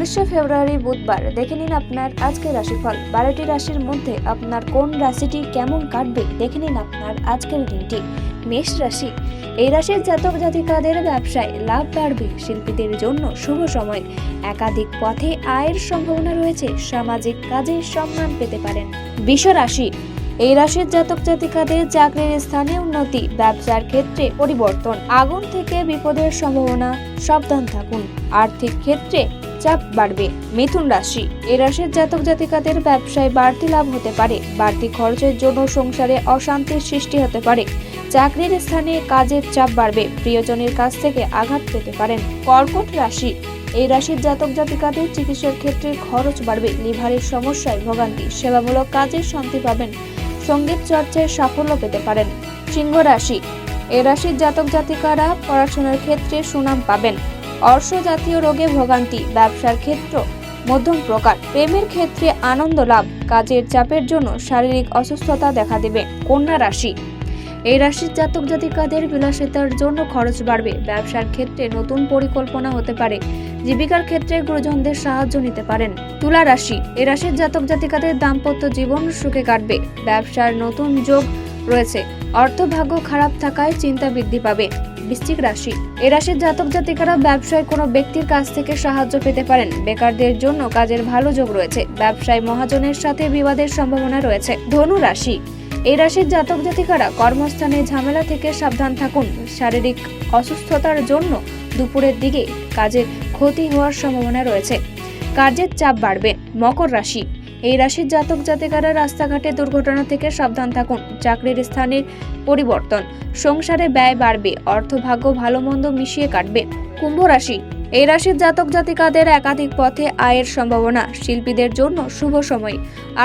29শে ফেব্রুয়ারি বুধবার দেখে নিন আপনার আজকের রাশিফল। 12টি রাশির মধ্যে আপনার কোন রাশিটি কেমন কাটবে দেখে নিন আপনার আজকের দিনটি। মেষ রাশি, এই রাশির জাতক জাতিকাদের ব্যবসায় লাভ বাড়বে, শিল্পীদের জন্য শুভ সময়, একাধিক পথে আয়ের সম্ভাবনা রয়েছে, সামাজিক কাজে সম্মান পেতে পারেন। বৃষ রাশি, এই রাশির জাতক জাতিকাদের চাকরির স্থানে উন্নতি, ব্যবসার ক্ষেত্রে পরিবর্তন, আগুন থেকে বিপদের সম্ভাবনা, সাবধান থাকুন, আর্থিক ক্ষেত্রে চাপ বাড়বে। মিথুন রাশি, এই রাশির জাতক জাতিকাদের ব্যবসায় বাড়তি লাভ হতে পারে, বাড়তি খরচের জন্য সংসারে অশান্তির সৃষ্টি হতে পারে, চাকরির স্থানে কাজের চাপ বাড়বে, প্রিয়জনের কাছ থেকে আঘাত পেতে পারেন। কর্কট রাশি, এই রাশির জাতক জাতিকাদের চিকিৎসার ক্ষেত্রে খরচ বাড়বে, লিভারের সমস্যায় ভোগান্তি, সেবামূলক কাজে শান্তি পাবেন, সঙ্গীত চর্চায় সাফল্য পেতে পারেন। সিংহ রাশি, এই রাশির জাতক জাতিকারা পড়াশোনার ক্ষেত্রে সুনাম পাবেন, অর্শ জাতীয় রোগে ভোগান্তি, ব্যবসার ক্ষেত্র মধ্যম প্রকার, প্রেমের ক্ষেত্রে আনন্দ লাভ, কাজের চাপের জন্য শারীরিক অসুস্থতা দেখা দেবে। কন্যা রাশি, এই রাশির জাতক জাতিকাদের বিলাসিতার জন্য খরচ বাড়বে, ব্যবসার ক্ষেত্রে নতুন পরিকল্পনা হতে পারে, জীবিকার ক্ষেত্রে গুরুজনদের সাহায্য নিতে পারেন। তুলা রাশি, এই রাশির জাতক জাতিকাদের দাম্পত্য জীবন সুখে কাটবে, ব্যবসার নতুন যোগ রয়েছে, অর্থভাগ্য খারাপ থাকায় চিন্তা বৃদ্ধি পাবে। বৃশ্চিক রাশি, এই রাশির জাতক জাতিকারা ব্যবসায় কোনো ব্যক্তির কাছ থেকে সাহায্য পেতে পারেন, বেকারদের জন্য কাজের ভালো যোগ রয়েছে, ব্যবসায় মহাজনের সাথে বিবাদের সম্ভাবনা রয়েছে। ধনু রাশি, এই রাশির জাতক জাতিকারা কর্মস্থানে ঝামেলা থেকে সাবধান থাকুন, শারীরিক অসুস্থতার জন্য দুপুরের দিকে কাজের ক্ষতি হওয়ার সম্ভাবনা রয়েছে, কাজের চাপ বাড়বে। মকর রাশি, এই রাশির জাতক জাতিকারা রাস্তাঘাটে দুর্ঘটনা থেকে সাবধান থাকুন, চাকরির স্থানের পরিবর্তন, সংসারে ব্যয় বাড়বে, অর্থভাগ্য ভালো মন্দ মিশিয়ে কাটবে। কুম্ভ রাশি, এই রাশির জাতক জাতিকাদের একাধিক পথে আয়ের সম্ভাবনা, শিল্পীদের জন্য শুভ সময়,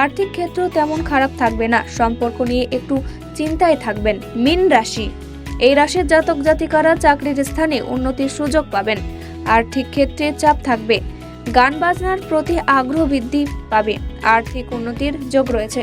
আর্থিক ক্ষেত্র তেমন খারাপ থাকবে না, সম্পর্ক নিয়ে একটু চিন্তায় থাকবেন। মীন রাশি, এই রাশির জাতক জাতিকারা চাকরির স্থানে উন্নতির সুযোগ পাবেন, আর্থিক ক্ষেত্রে চাপ থাকবে, গান বাজনার প্রতি আগ্রহ বৃদ্ধি পাবে, আর্থিক উন্নতির যোগ রয়েছে।